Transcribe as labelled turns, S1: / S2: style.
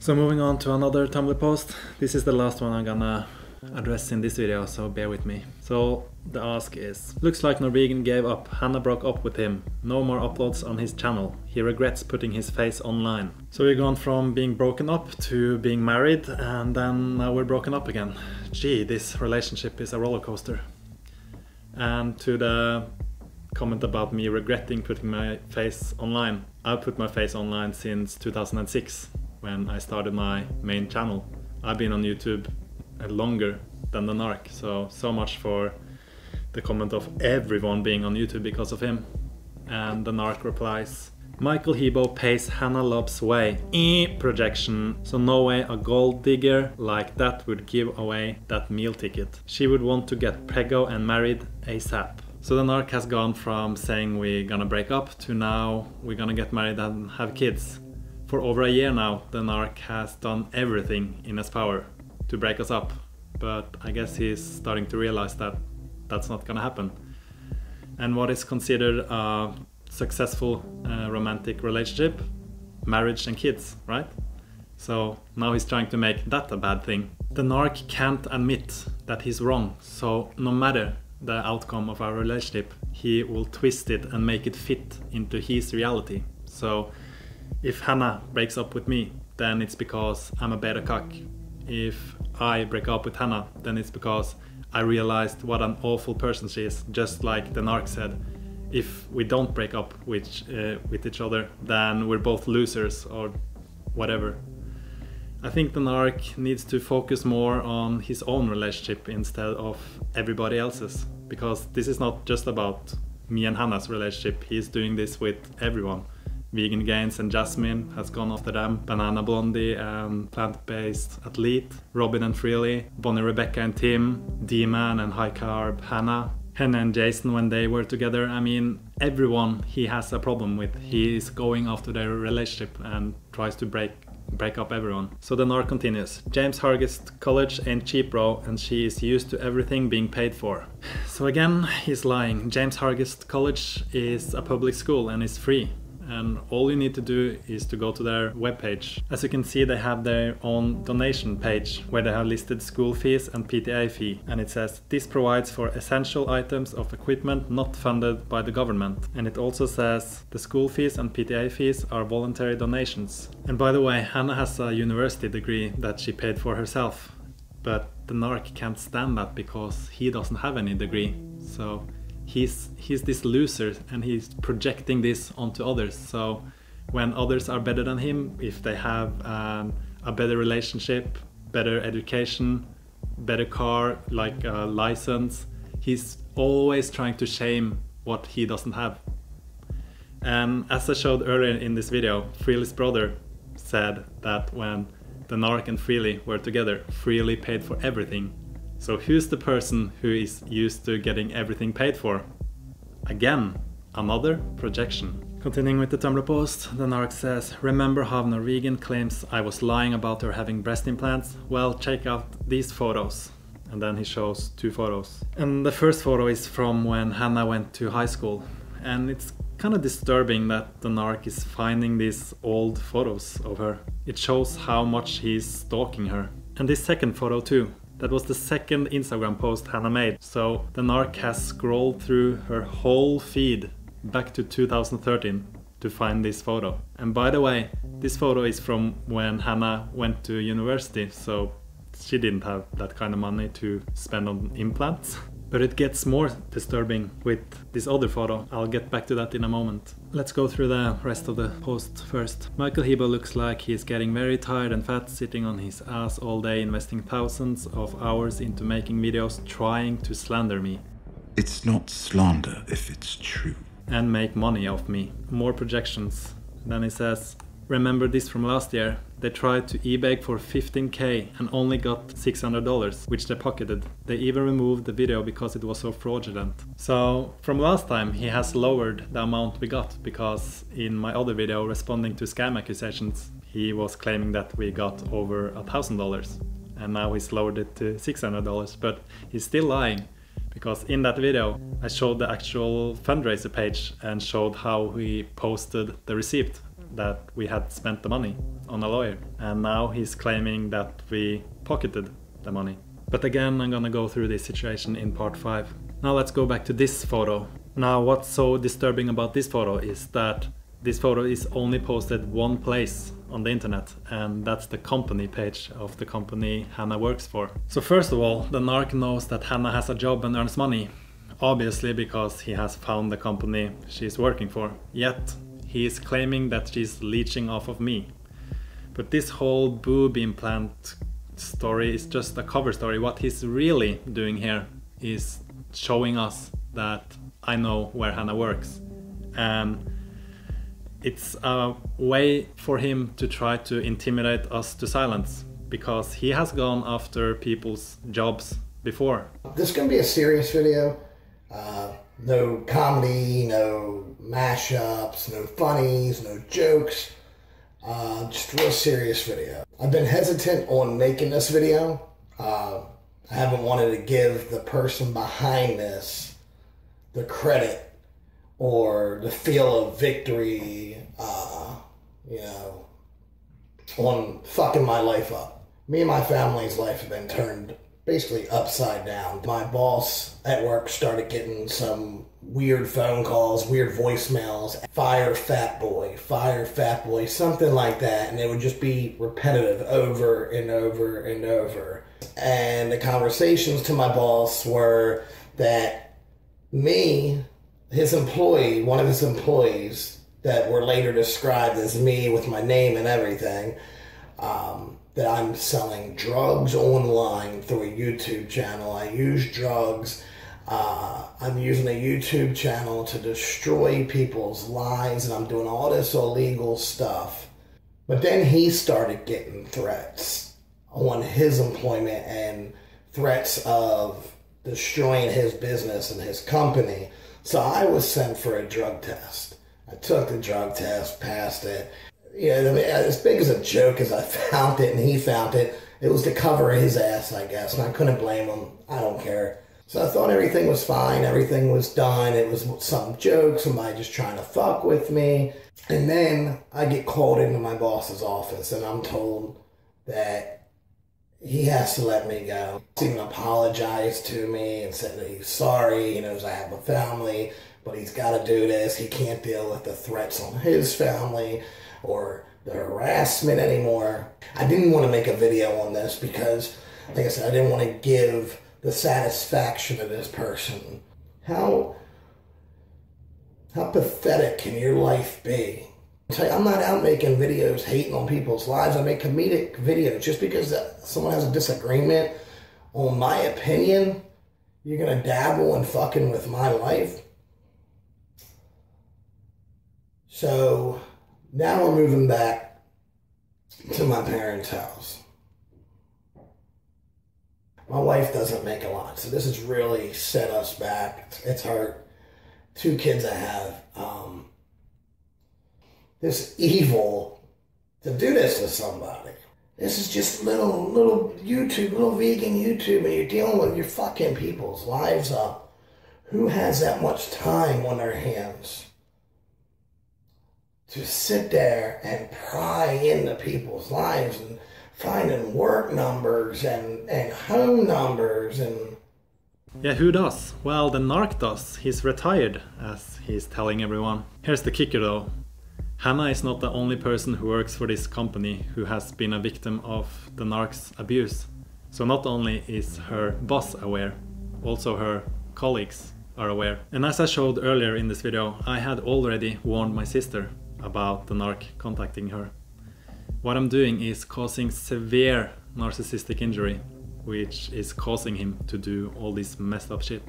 S1: So moving on to another Tumblr post. This is the last one I'm gonna address in this video, so bear with me. So the ask is, looks like NorVegan gave up. Hannah broke up with him. No more uploads on his channel. He regrets putting his face online. So we've gone from being broken up to being married, and then now we're broken up again. Gee, this relationship is a roller coaster. And to the comment about me regretting putting my face online. I've put my face online since 2006 when I started my main channel. I've been on YouTube longer than the narc, so much for the comment of everyone being on YouTube because of him. And the narc replies, michaelhebo pays Hannah Love's way. Projection. So no way a gold digger like that would give away that meal ticket. She would want to get preggo and married ASAP. So the narc has gone from saying we're gonna break up to now we're gonna get married and have kids. For over a year now, the narc has done everything in his power to break us up. But I guess he's starting to realize that that's not gonna happen. And what is considered a successful romantic relationship? Marriage and kids, right? So now he's trying to make that a bad thing. The narc can't admit that he's wrong, so no matter the outcome of our relationship, he will twist it and make it fit into his reality. So if Hannah breaks up with me, then it's because I'm a better cock. If I break up with Hannah, then it's because I realized what an awful person she is. Just like the narc said, if we don't break up with each other, then we're both losers or whatever. I think the narc needs to focus more on his own relationship instead of everybody else's, because this is not just about me and Hannah's relationship. He's doing this with everyone. Vegan Gains and Jasmine has gone after them, Banana Blondie and Plant-Based Athlete, Robin and Freely, Bonnie Rebecca and Tim, D-Man and High Carb Hannah, Henna and Jason when they were together. I mean, everyone he has a problem with, he is going after their relationship and tries to break up everyone. So the narc continues. James Hargest College ain't cheap, bro, and she is used to everything being paid for. So again, he's lying. James Hargest College is a public school and is free. And all you need to do is to go to their webpage. As you can see, they have their own donation page where they have listed school fees and PTA fee. And it says, this provides for essential items of equipment not funded by the government. And it also says the school fees and PTA fees are voluntary donations. And by the way, Hannah has a university degree that she paid for herself. But the narc can't stand that because he doesn't have any degree. So he's this loser and he's projecting this onto others. So when others are better than him, if they have a better relationship, better education, better car, like a license, he's always trying to shame what he doesn't have. And as I showed earlier in this video, Freely's brother said that when the narc and Freely were together, Freely paid for everything. So who's the person who is used to getting everything paid for? Again, another projection. Continuing with the Tumblr post, the narc says, remember how NorVegan claims I was lying about her having breast implants? Well, check out these photos. And then he shows two photos. And the first photo is from when Hannah went to high school. And it's kind of disturbing that the narc is finding these old photos of her. It shows how much he's stalking her. And this second photo too. That was the second Instagram post Hannah made. So the narc has scrolled through her whole feed back to 2013 to find this photo. And by the way, this photo is from when Hannah went to university, so she didn't have that kind of money to spend on implants. But it gets more disturbing with this other photo. I'll get back to that in a moment. Let's go through the rest of the post first. michaelhebo looks like he's getting very tired and fat, sitting on his ass all day, investing thousands of hours into making videos, trying to slander me.
S2: It's not slander if it's true.
S1: And make money off me. More projections. Then he says, remember this from last year? They tried to eBay for $15K and only got $600, which they pocketed. They even removed the video because it was so fraudulent. So from last time he has lowered the amount we got, because in my other video responding to scam accusations, he was claiming that we got over $1,000. And now he's lowered it to $600, but he's still lying. Because in that video I showed the actual fundraiser page and showed how he posted the receipt that we had spent the money on a lawyer, and now he's claiming that we pocketed the money. But again, I'm gonna go through this situation in part 5. Now let's go back to this photo. Now what's so disturbing about this photo is that this photo is only posted one place on the internet, and that's the company page of the company Hannah works for. So first of all, the narc knows that Hannah has a job and earns money, obviously because he has found the company she's working for. Yet he is claiming that she's leeching off of me. But this whole boob implant story is just a cover story. What he's really doing here is showing us that I know where Hannah works, and it's a way for him to try to intimidate us to silence, because he has gone after people's jobs before.
S3: This is going to be a serious video. No comedy, no mashups, no funnies, no jokes. Just a real serious video. I've been hesitant on making this video. I haven't wanted to give the person behind this the credit or the feel of victory, on fucking my life up. Me and my family's life have been turned basically upside down. My boss at work started getting some weird phone calls, weird voicemails, fire fat boy, something like that, and it would just be repetitive over and over and over. And the conversations to my boss were that me, his employee, one of his employees that were later described as me with my name and everything, that I'm selling drugs online through a YouTube channel. I use drugs. I'm using a YouTube channel to destroy people's lives, and I'm doing all this illegal stuff. But then he started getting threats on his employment and threats of destroying his business and his company. So I was sent for a drug test. I took the drug test, passed it. As big as a joke as I found it and he found it, it was to cover his ass, I guess, and I couldn't blame him. I don't care. So I thought everything was fine, everything was done, it was some joke, somebody just trying to fuck with me. And then I get called into my boss's office and I'm told that he has to let me go. He even apologized to me and said that he's sorry, he knows I have a family, but he's got to do this. He can't deal with the threats on his family or the harassment anymore. I didn't want to make a video on this because, like I said, I didn't want to give the satisfaction of this person. How pathetic can your life be? I'm not out making videos hating on people's lives. I make comedic videos. Just because someone has a disagreement on my opinion, you're going to dabble in fucking with my life? So now we're moving back to my parents' house. My wife doesn't make a lot, so this has really set us back. It's hurt. 2 kids I have. This evil to do this to somebody. This is just little YouTube, little vegan YouTube, and you're dealing with your fucking people's lives up. Who has that much time on their hands to sit there and pry into people's lives and finding work numbers and home numbers and...
S1: Yeah, who does? Well, the narc does. He's retired, as he's telling everyone. Here's the kicker though. Hannah is not the only person who works for this company who has been a victim of the narc's abuse. So not only is her boss aware, also her colleagues are aware. And as I showed earlier in this video, I had already warned my sister about the narc contacting her. What I'm doing is causing severe narcissistic injury, which is causing him to do all this messed up shit.